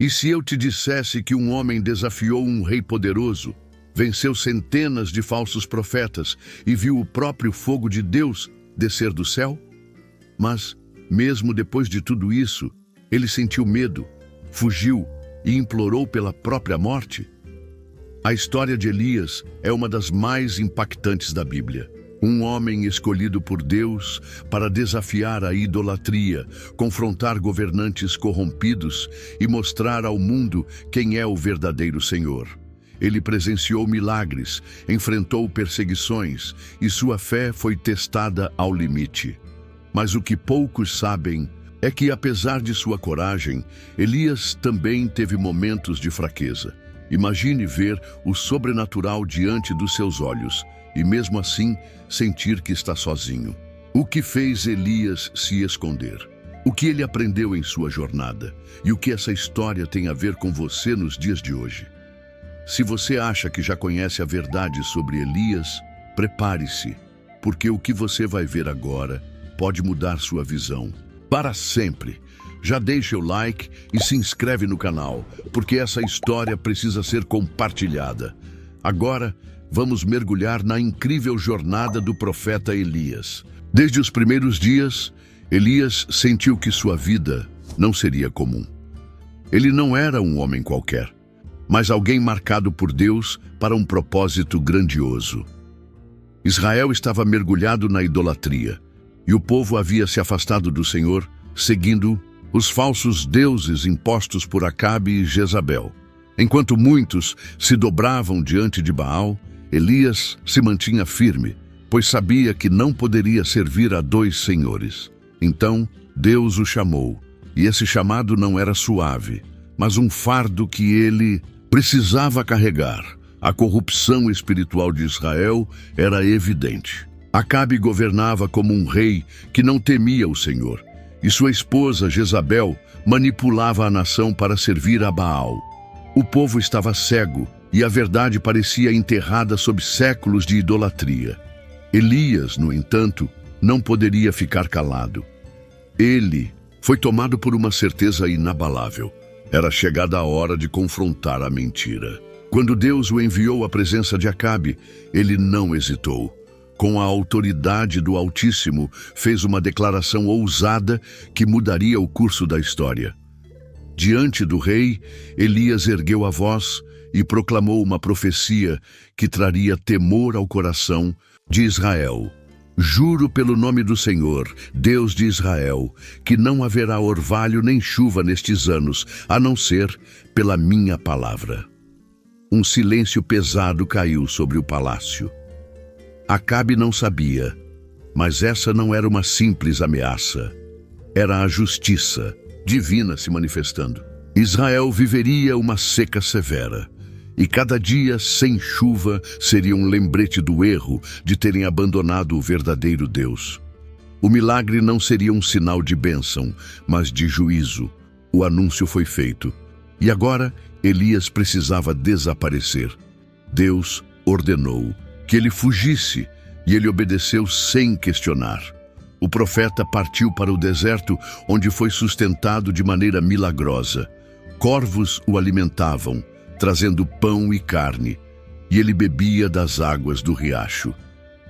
E se eu te dissesse que um homem desafiou um rei poderoso, venceu centenas de falsos profetas e viu o próprio fogo de Deus descer do céu? Mas, mesmo depois de tudo isso, ele sentiu medo, fugiu e implorou pela própria morte? A história de Elias é uma das mais impactantes da Bíblia. Um homem escolhido por Deus para desafiar a idolatria, confrontar governantes corrompidos e mostrar ao mundo quem é o verdadeiro Senhor. Ele presenciou milagres, enfrentou perseguições e sua fé foi testada ao limite. Mas o que poucos sabem é que, apesar de sua coragem, Elias também teve momentos de fraqueza. Imagine ver o sobrenatural diante dos seus olhos e, mesmo assim, sentir que está sozinho. O que fez Elias se esconder? O que ele aprendeu em sua jornada? E o que essa história tem a ver com você nos dias de hoje? Se você acha que já conhece a verdade sobre Elias, prepare-se, porque o que você vai ver agora pode mudar sua visão para sempre. Já deixa o like e se inscreve no canal, porque essa história precisa ser compartilhada. Agora, vamos mergulhar na incrível jornada do profeta Elias. Desde os primeiros dias, Elias sentiu que sua vida não seria comum. Ele não era um homem qualquer, mas alguém marcado por Deus para um propósito grandioso. Israel estava mergulhado na idolatria, e o povo havia se afastado do Senhor, seguindo os falsos deuses impostos por Acabe e Jezabel. Enquanto muitos se dobravam diante de Baal, Elias se mantinha firme, pois sabia que não poderia servir a dois senhores. Então Deus o chamou, e esse chamado não era suave, mas um fardo que ele precisava carregar. A corrupção espiritual de Israel era evidente. Acabe governava como um rei que não temia o Senhor, e sua esposa Jezabel manipulava a nação para servir a Baal. O povo estava cego e a verdade parecia enterrada sob séculos de idolatria. Elias, no entanto, não poderia ficar calado. Ele foi tomado por uma certeza inabalável. Era chegada a hora de confrontar a mentira. Quando Deus o enviou à presença de Acabe, ele não hesitou. Com a autoridade do Altíssimo, fez uma declaração ousada que mudaria o curso da história. Diante do rei, Elias ergueu a voz e proclamou uma profecia que traria temor ao coração de Israel. Juro pelo nome do Senhor, Deus de Israel, que não haverá orvalho nem chuva nestes anos, a não ser pela minha palavra. Um silêncio pesado caiu sobre o palácio. Acabe não sabia, mas essa não era uma simples ameaça. Era a justiça divina se manifestando. Israel viveria uma seca severa, e cada dia sem chuva seria um lembrete do erro de terem abandonado o verdadeiro Deus. O milagre não seria um sinal de bênção, mas de juízo. O anúncio foi feito, e agora Elias precisava desaparecer. Deus ordenou que ele fugisse, e ele obedeceu sem questionar. O profeta partiu para o deserto, onde foi sustentado de maneira milagrosa. Corvos o alimentavam, trazendo pão e carne, e ele bebia das águas do riacho.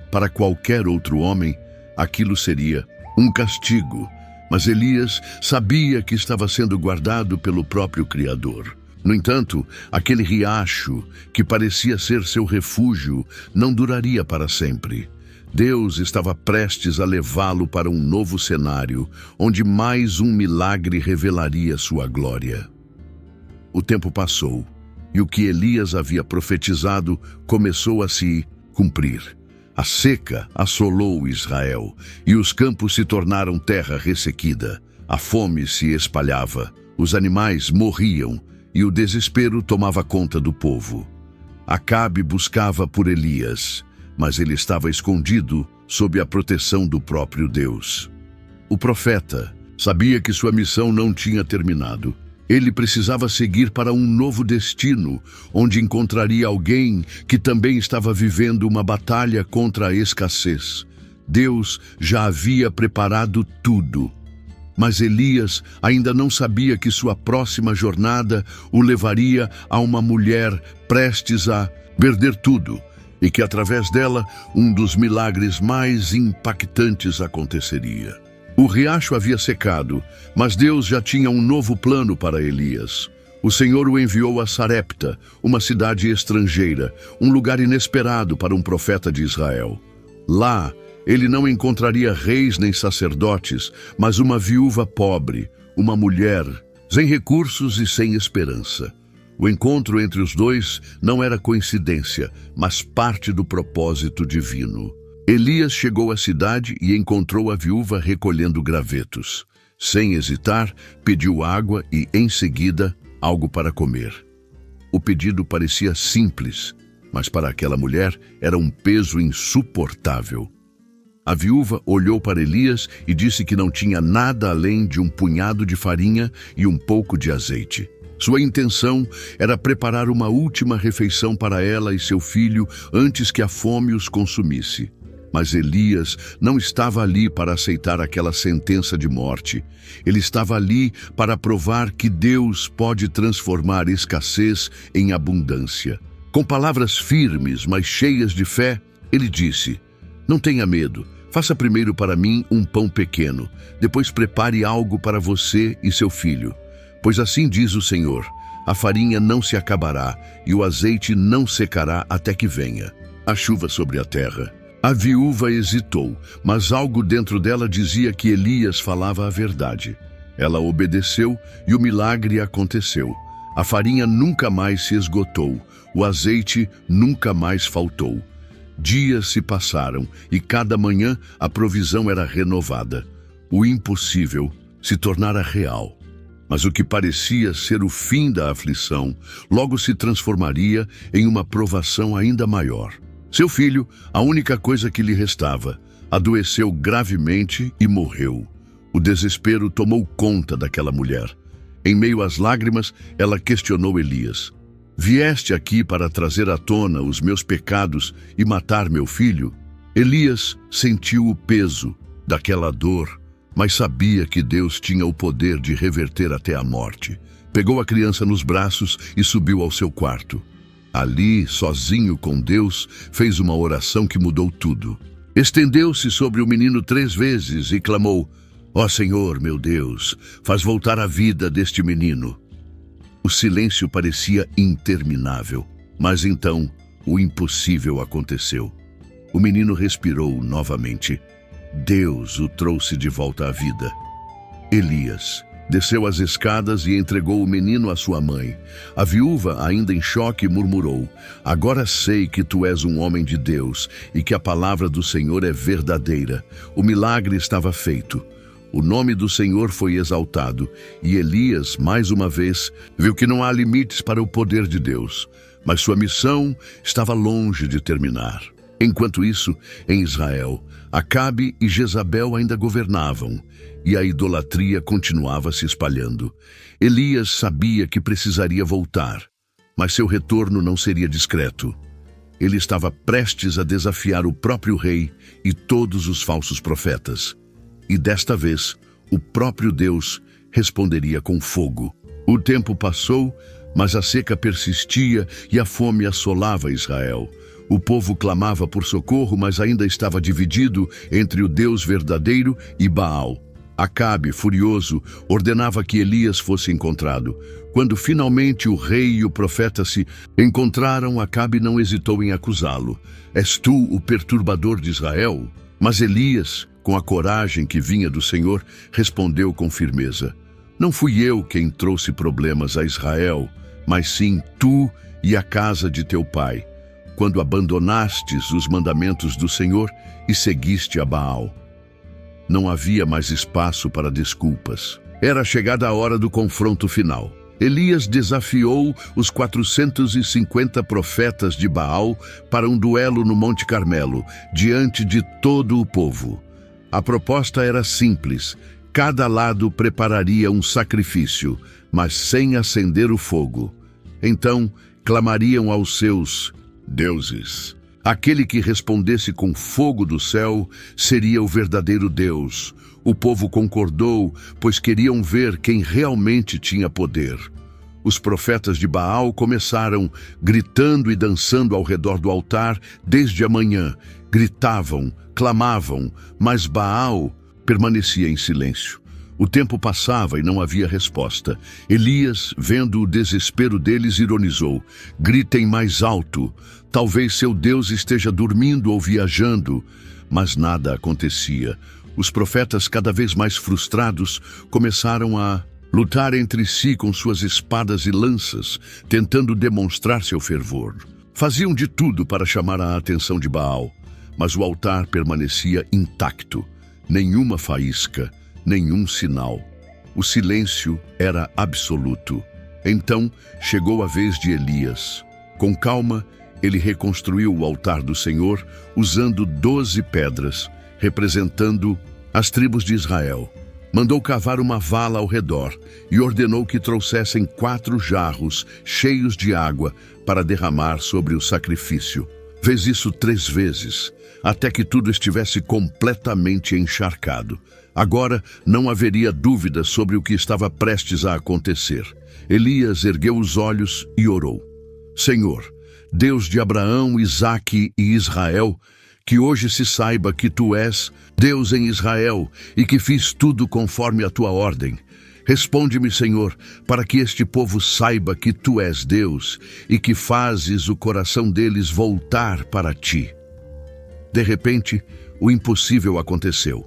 Para qualquer outro homem, aquilo seria um castigo, mas Elias sabia que estava sendo guardado pelo próprio Criador. No entanto, aquele riacho, que parecia ser seu refúgio, não duraria para sempre. Deus estava prestes a levá-lo para um novo cenário, onde mais um milagre revelaria sua glória. O tempo passou, e o que Elias havia profetizado começou a se cumprir. A seca assolou Israel, e os campos se tornaram terra ressequida. A fome se espalhava, os animais morriam, e o desespero tomava conta do povo. Acabe buscava por Elias, mas ele estava escondido sob a proteção do próprio Deus. O profeta sabia que sua missão não tinha terminado. Ele precisava seguir para um novo destino, onde encontraria alguém que também estava vivendo uma batalha contra a escassez. Deus já havia preparado tudo. Mas Elias ainda não sabia que sua próxima jornada o levaria a uma mulher prestes a perder tudo e que, através dela, um dos milagres mais impactantes aconteceria. O riacho havia secado, mas Deus já tinha um novo plano para Elias. O Senhor o enviou a Sarepta, uma cidade estrangeira, um lugar inesperado para um profeta de Israel. Lá, ele não encontraria reis nem sacerdotes, mas uma viúva pobre, uma mulher, sem recursos e sem esperança. O encontro entre os dois não era coincidência, mas parte do propósito divino. Elias chegou à cidade e encontrou a viúva recolhendo gravetos. Sem hesitar, pediu água e, em seguida, algo para comer. O pedido parecia simples, mas para aquela mulher era um peso insuportável. A viúva olhou para Elias e disse que não tinha nada além de um punhado de farinha e um pouco de azeite. Sua intenção era preparar uma última refeição para ela e seu filho antes que a fome os consumisse. Mas Elias não estava ali para aceitar aquela sentença de morte. Ele estava ali para provar que Deus pode transformar escassez em abundância. Com palavras firmes, mas cheias de fé, ele disse: "Não tenha medo. Faça primeiro para mim um pão pequeno. Depois prepare algo para você e seu filho. Pois assim diz o Senhor: a farinha não se acabará e o azeite não secará até que venha a chuva sobre a terra." A viúva hesitou, mas algo dentro dela dizia que Elias falava a verdade. Ela obedeceu e o milagre aconteceu. A farinha nunca mais se esgotou, o azeite nunca mais faltou. Dias se passaram e cada manhã a provisão era renovada. O impossível se tornara real. Mas o que parecia ser o fim da aflição, logo se transformaria em uma provação ainda maior. Seu filho, a única coisa que lhe restava, adoeceu gravemente e morreu. O desespero tomou conta daquela mulher. Em meio às lágrimas, ela questionou Elias: "Vieste aqui para trazer à tona os meus pecados e matar meu filho?" Elias sentiu o peso daquela dor, mas sabia que Deus tinha o poder de reverter até a morte. Pegou a criança nos braços e subiu ao seu quarto. Ali, sozinho com Deus, fez uma oração que mudou tudo. Estendeu-se sobre o menino 3 vezes e clamou: "Ó Senhor, meu Deus, faz voltar a vida deste menino." O silêncio parecia interminável, mas então o impossível aconteceu. O menino respirou novamente. Deus o trouxe de volta à vida. Elias desceu as escadas e entregou o menino à sua mãe. A viúva, ainda em choque, murmurou: "Agora sei que tu és um homem de Deus e que a palavra do Senhor é verdadeira." O milagre estava feito. O nome do Senhor foi exaltado e Elias, mais uma vez, viu que não há limites para o poder de Deus, mas sua missão estava longe de terminar. Enquanto isso, em Israel, Acabe e Jezabel ainda governavam e a idolatria continuava se espalhando. Elias sabia que precisaria voltar, mas seu retorno não seria discreto. Ele estava prestes a desafiar o próprio rei e todos os falsos profetas. E desta vez, o próprio Deus responderia com fogo. O tempo passou, mas a seca persistia e a fome assolava Israel. O povo clamava por socorro, mas ainda estava dividido entre o Deus verdadeiro e Baal. Acabe, furioso, ordenava que Elias fosse encontrado. Quando finalmente o rei e o profeta se encontraram, Acabe não hesitou em acusá-lo. "És tu o perturbador de Israel?" Mas Elias, com a coragem que vinha do Senhor, respondeu com firmeza: "Não fui eu quem trouxe problemas a Israel, mas sim tu e a casa de teu pai, quando abandonastes os mandamentos do Senhor e seguiste a Baal." Não havia mais espaço para desculpas. Era chegada a hora do confronto final. Elias desafiou os 450 profetas de Baal para um duelo no Monte Carmelo, diante de todo o povo. A proposta era simples: cada lado prepararia um sacrifício, mas sem acender o fogo. Então, clamariam aos seus deuses. Aquele que respondesse com fogo do céu seria o verdadeiro Deus, O povo concordou, pois queriam ver quem realmente tinha poder. Os profetas de Baal começaram gritando e dançando ao redor do altar desde a manhã. Gritavam, clamavam, mas Baal permanecia em silêncio. O tempo passava e não havia resposta. Elias, vendo o desespero deles, ironizou: gritem mais alto. Talvez seu Deus esteja dormindo ou viajando. Mas nada acontecia. Os profetas, cada vez mais frustrados, começaram a lutar entre si com suas espadas e lanças, tentando demonstrar seu fervor. Faziam de tudo para chamar a atenção de Baal, mas o altar permanecia intacto. Nenhuma faísca, nenhum sinal. O silêncio era absoluto. Então chegou a vez de Elias. Com calma, ele reconstruiu o altar do Senhor usando 12 pedras, representando as tribos de Israel. Mandou cavar uma vala ao redor e ordenou que trouxessem 4 jarros cheios de água para derramar sobre o sacrifício. Fez isso 3 vezes, até que tudo estivesse completamente encharcado. Agora não haveria dúvida sobre o que estava prestes a acontecer. Elias ergueu os olhos e orou: Senhor, Deus de Abraão, Isaque e Israel, que hoje se saiba que Tu és Deus em Israel e que fiz tudo conforme a Tua ordem. Responde-me, Senhor, para que este povo saiba que Tu és Deus e que fazes o coração deles voltar para Ti. De repente, o impossível aconteceu.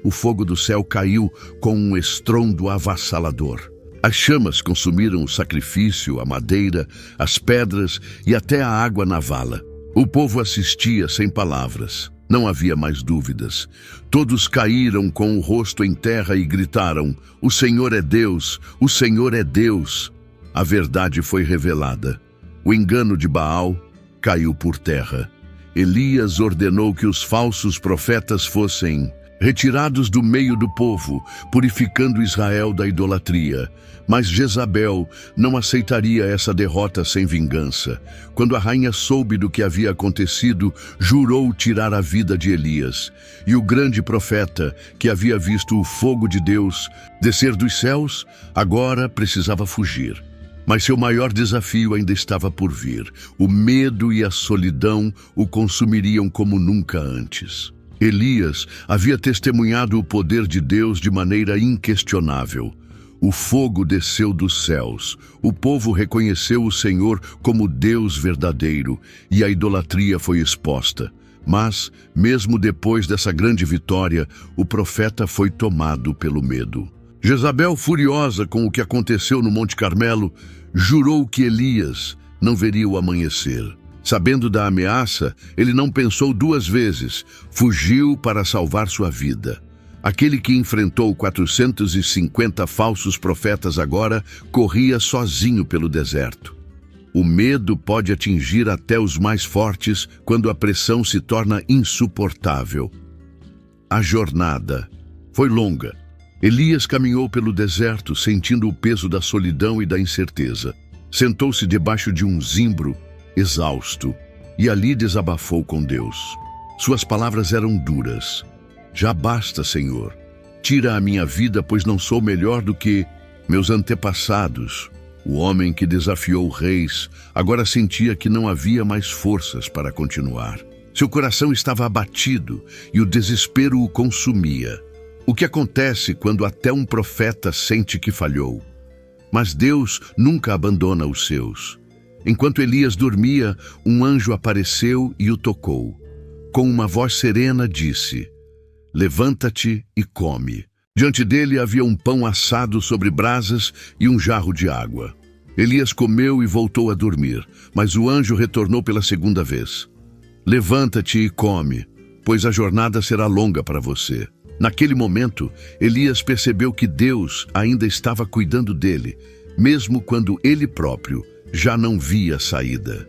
O fogo do céu caiu com um estrondo avassalador. As chamas consumiram o sacrifício, a madeira, as pedras e até a água na vala. O povo assistia sem palavras. Não havia mais dúvidas. Todos caíram com o rosto em terra e gritaram: O Senhor é Deus! O Senhor é Deus! A verdade foi revelada. O engano de Baal caiu por terra. Elias ordenou que os falsos profetas fossem retirados do meio do povo, purificando Israel da idolatria. Mas Jezabel não aceitaria essa derrota sem vingança. Quando a rainha soube do que havia acontecido, jurou tirar a vida de Elias. E o grande profeta, que havia visto o fogo de Deus descer dos céus, agora precisava fugir. Mas seu maior desafio ainda estava por vir. O medo e a solidão o consumiriam como nunca antes. Elias havia testemunhado o poder de Deus de maneira inquestionável. O fogo desceu dos céus, o povo reconheceu o Senhor como Deus verdadeiro e a idolatria foi exposta. Mas, mesmo depois dessa grande vitória, o profeta foi tomado pelo medo. Jezabel, furiosa com o que aconteceu no Monte Carmelo, jurou que Elias não veria o amanhecer. Sabendo da ameaça, ele não pensou 2 vezes, fugiu para salvar sua vida. Aquele que enfrentou 450 falsos profetas agora corria sozinho pelo deserto. O medo pode atingir até os mais fortes quando a pressão se torna insuportável. A jornada foi longa. Elias caminhou pelo deserto, sentindo o peso da solidão e da incerteza. Sentou-se debaixo de um zimbro, exausto, e ali desabafou com Deus. Suas palavras eram duras. Já basta, Senhor. Tira a minha vida, pois não sou melhor do que meus antepassados. O homem que desafiou reis agora sentia que não havia mais forças para continuar. Seu coração estava abatido e o desespero o consumia. O que acontece quando até um profeta sente que falhou? Mas Deus nunca abandona os seus. Enquanto Elias dormia, um anjo apareceu e o tocou. Com uma voz serena disse: Levanta-te e come. Diante dele havia um pão assado sobre brasas e um jarro de água. Elias comeu e voltou a dormir, mas o anjo retornou pela 2ª vez. Levanta-te e come, pois a jornada será longa para você. Naquele momento, Elias percebeu que Deus ainda estava cuidando dele, mesmo quando ele próprio já não via saída.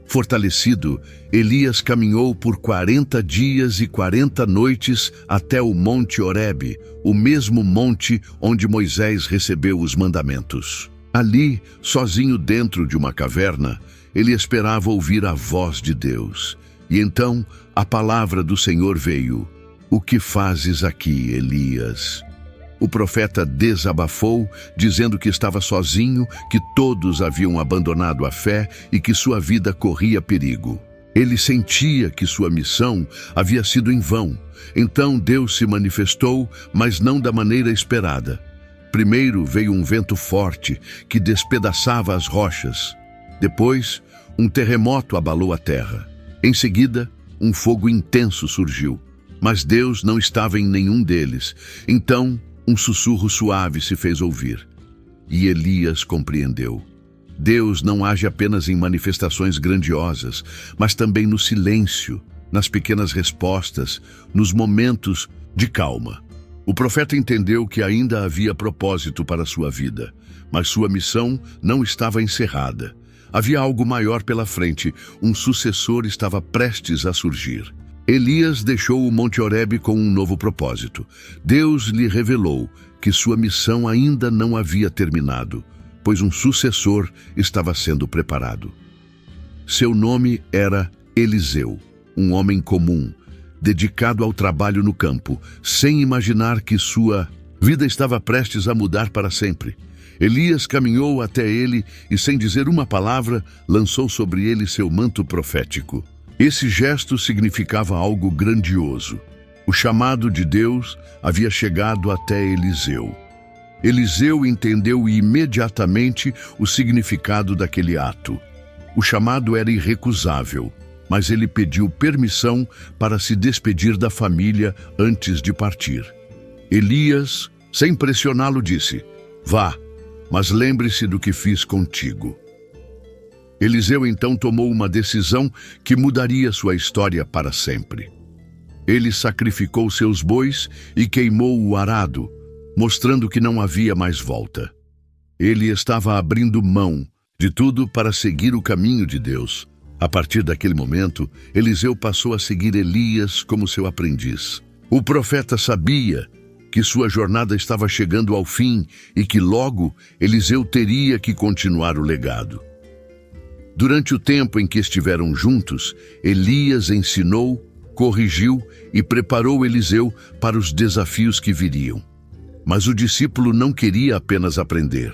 Fortalecido, Elias caminhou por 40 dias e 40 noites até o Monte Horebe, o mesmo monte onde Moisés recebeu os mandamentos. Ali, sozinho dentro de uma caverna, ele esperava ouvir a voz de Deus. E então a palavra do Senhor veio: "O que fazes aqui, Elias?" O profeta desabafou, dizendo que estava sozinho, que todos haviam abandonado a fé e que sua vida corria perigo. Ele sentia que sua missão havia sido em vão. Então Deus se manifestou, mas não da maneira esperada. Primeiro veio um vento forte que despedaçava as rochas. Depois, um terremoto abalou a terra. Em seguida, um fogo intenso surgiu. Mas Deus não estava em nenhum deles. Então, um sussurro suave se fez ouvir. E Elias compreendeu. Deus não age apenas em manifestações grandiosas, mas também no silêncio, nas pequenas respostas, nos momentos de calma. O profeta entendeu que ainda havia propósito para sua vida, mas sua missão não estava encerrada. Havia algo maior pela frente, um sucessor estava prestes a surgir. Elias deixou o Monte Horebe com um novo propósito. Deus lhe revelou que sua missão ainda não havia terminado, pois um sucessor estava sendo preparado. Seu nome era Eliseu, um homem comum, dedicado ao trabalho no campo, sem imaginar que sua vida estava prestes a mudar para sempre. Elias caminhou até ele e, sem dizer uma palavra, lançou sobre ele seu manto profético. Esse gesto significava algo grandioso. O chamado de Deus havia chegado até Eliseu. Eliseu entendeu imediatamente o significado daquele ato. O chamado era irrecusável, mas ele pediu permissão para se despedir da família antes de partir. Elias, sem pressioná-lo, disse: "Vá, mas lembre-se do que fiz contigo." Eliseu então tomou uma decisão que mudaria sua história para sempre. Ele sacrificou seus bois e queimou o arado, mostrando que não havia mais volta. Ele estava abrindo mão de tudo para seguir o caminho de Deus. A partir daquele momento, Eliseu passou a seguir Elias como seu aprendiz. O profeta sabia que sua jornada estava chegando ao fim e que logo Eliseu teria que continuar o legado. Durante o tempo em que estiveram juntos, Elias ensinou, corrigiu e preparou Eliseu para os desafios que viriam. Mas o discípulo não queria apenas aprender.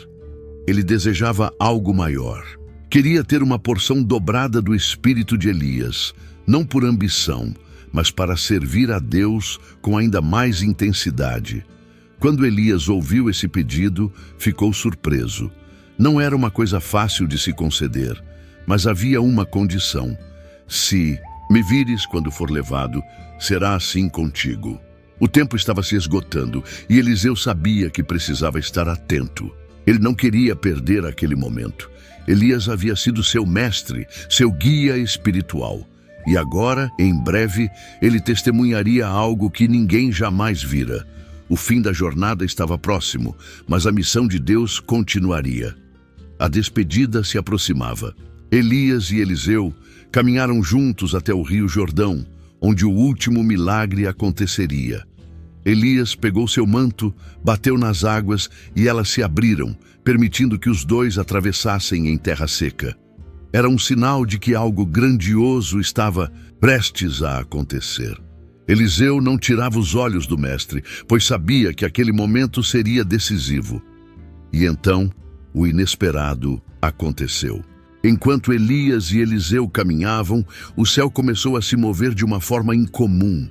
Ele desejava algo maior. Queria ter uma porção dobrada do espírito de Elias, não por ambição, mas para servir a Deus com ainda mais intensidade. Quando Elias ouviu esse pedido, ficou surpreso. Não era uma coisa fácil de se conceder, mas havia uma condição: se me vires quando for levado, será assim contigo. O tempo estava se esgotando e Eliseu sabia que precisava estar atento. Ele não queria perder aquele momento. Elias havia sido seu mestre, seu guia espiritual. E agora, em breve, ele testemunharia algo que ninguém jamais vira. O fim da jornada estava próximo, mas a missão de Deus continuaria. A despedida se aproximava. Elias e Eliseu caminharam juntos até o rio Jordão, onde o último milagre aconteceria. Elias pegou seu manto, bateu nas águas e elas se abriram, permitindo que os dois atravessassem em terra seca. Era um sinal de que algo grandioso estava prestes a acontecer. Eliseu não tirava os olhos do mestre, pois sabia que aquele momento seria decisivo. E então, o inesperado aconteceu. Enquanto Elias e Eliseu caminhavam, o céu começou a se mover de uma forma incomum.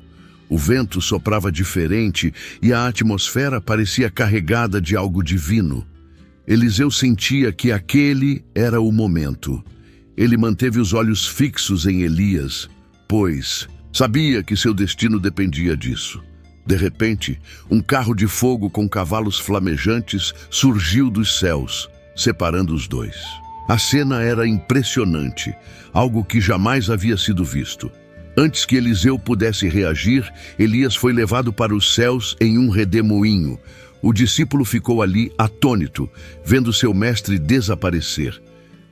O vento soprava diferente e a atmosfera parecia carregada de algo divino. Eliseu sentia que aquele era o momento. Ele manteve os olhos fixos em Elias, pois sabia que seu destino dependia disso. De repente, um carro de fogo com cavalos flamejantes surgiu dos céus, separando os dois. A cena era impressionante, algo que jamais havia sido visto. Antes que Eliseu pudesse reagir, Elias foi levado para os céus em um redemoinho. O discípulo ficou ali atônito, vendo seu mestre desaparecer.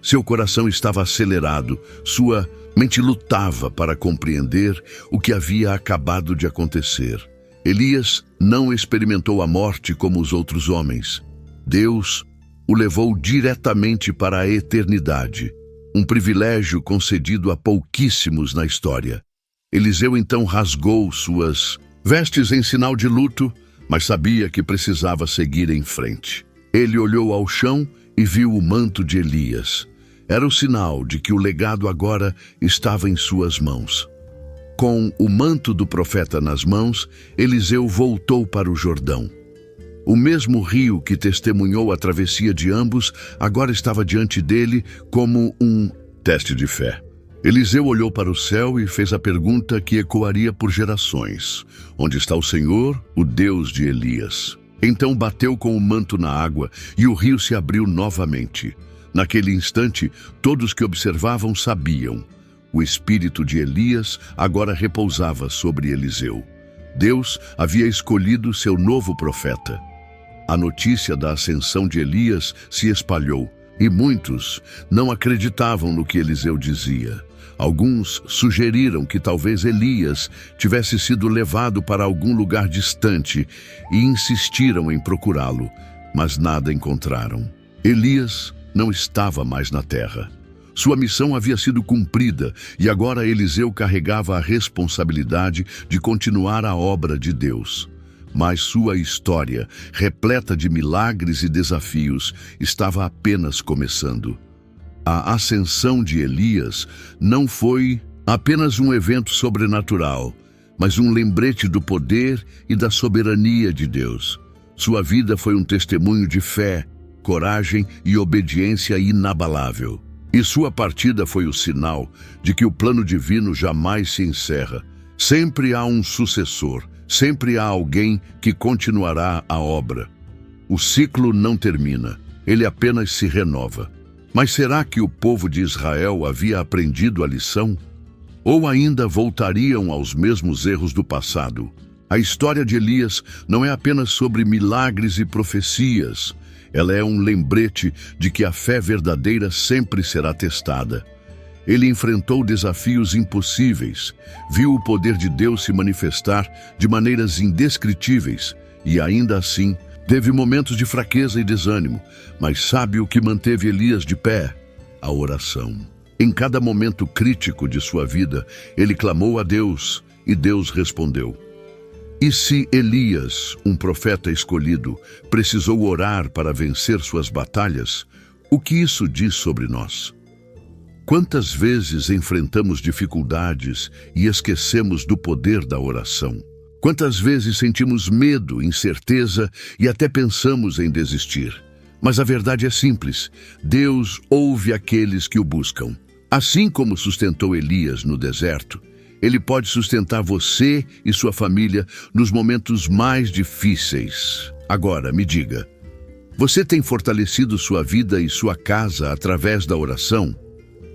Seu coração estava acelerado, sua mente lutava para compreender o que havia acabado de acontecer. Elias não experimentou a morte como os outros homens. Deus o levou diretamente para a eternidade, um privilégio concedido a pouquíssimos na história. Eliseu então rasgou suas vestes em sinal de luto, mas sabia que precisava seguir em frente. Ele olhou ao chão e viu o manto de Elias. Era o sinal de que o legado agora estava em suas mãos. Com o manto do profeta nas mãos, Eliseu voltou para o Jordão. O mesmo rio que testemunhou a travessia de ambos agora estava diante dele como um teste de fé. Eliseu olhou para o céu e fez a pergunta que ecoaria por gerações: onde está o Senhor, o Deus de Elias? Então bateu com o manto na água e o rio se abriu novamente. Naquele instante, todos que observavam sabiam. O espírito de Elias agora repousava sobre Eliseu. Deus havia escolhido seu novo profeta. A notícia da ascensão de Elias se espalhou e muitos não acreditavam no que Eliseu dizia. Alguns sugeriram que talvez Elias tivesse sido levado para algum lugar distante e insistiram em procurá-lo, mas nada encontraram. Elias não estava mais na terra. Sua missão havia sido cumprida e agora Eliseu carregava a responsabilidade de continuar a obra de Deus. Mas sua história, repleta de milagres e desafios, estava apenas começando. A ascensão de Elias não foi apenas um evento sobrenatural, mas um lembrete do poder e da soberania de Deus. Sua vida foi um testemunho de fé, coragem e obediência inabalável. E sua partida foi o sinal de que o plano divino jamais se encerra. Sempre há um sucessor, sempre há alguém que continuará a obra. O ciclo não termina, ele apenas se renova. Mas será que o povo de Israel havia aprendido a lição? Ou ainda voltariam aos mesmos erros do passado? A história de Elias não é apenas sobre milagres e profecias. Ela é um lembrete de que a fé verdadeira sempre será testada. Ele enfrentou desafios impossíveis, viu o poder de Deus se manifestar de maneiras indescritíveis e, ainda assim, teve momentos de fraqueza e desânimo, mas sabe o que manteve Elias de pé? A oração. Em cada momento crítico de sua vida, ele clamou a Deus e Deus respondeu. E se Elias, um profeta escolhido, precisou orar para vencer suas batalhas, o que isso diz sobre nós? Quantas vezes enfrentamos dificuldades e esquecemos do poder da oração? Quantas vezes sentimos medo, incerteza e até pensamos em desistir? Mas a verdade é simples: Deus ouve aqueles que o buscam. Assim como sustentou Elias no deserto, Ele pode sustentar você e sua família nos momentos mais difíceis. Agora, me diga, você tem fortalecido sua vida e sua casa através da oração?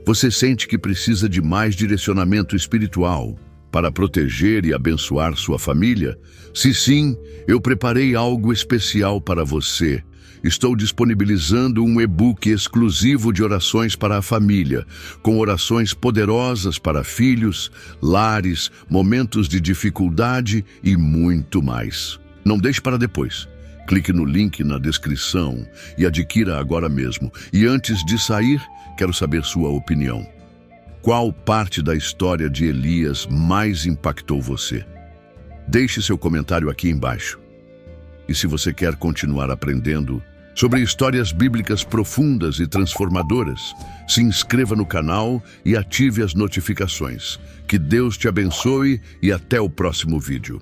Você sente que precisa de mais direcionamento espiritual para proteger e abençoar sua família? Se sim, eu preparei algo especial para você. Estou disponibilizando um e-book exclusivo de orações para a família, com orações poderosas para filhos, lares, momentos de dificuldade e muito mais. Não deixe para depois. Clique no link na descrição e adquira agora mesmo. E antes de sair, quero saber sua opinião. Qual parte da história de Elias mais impactou você? Deixe seu comentário aqui embaixo. E se você quer continuar aprendendo sobre histórias bíblicas profundas e transformadoras, se inscreva no canal e ative as notificações. Que Deus te abençoe e até o próximo vídeo.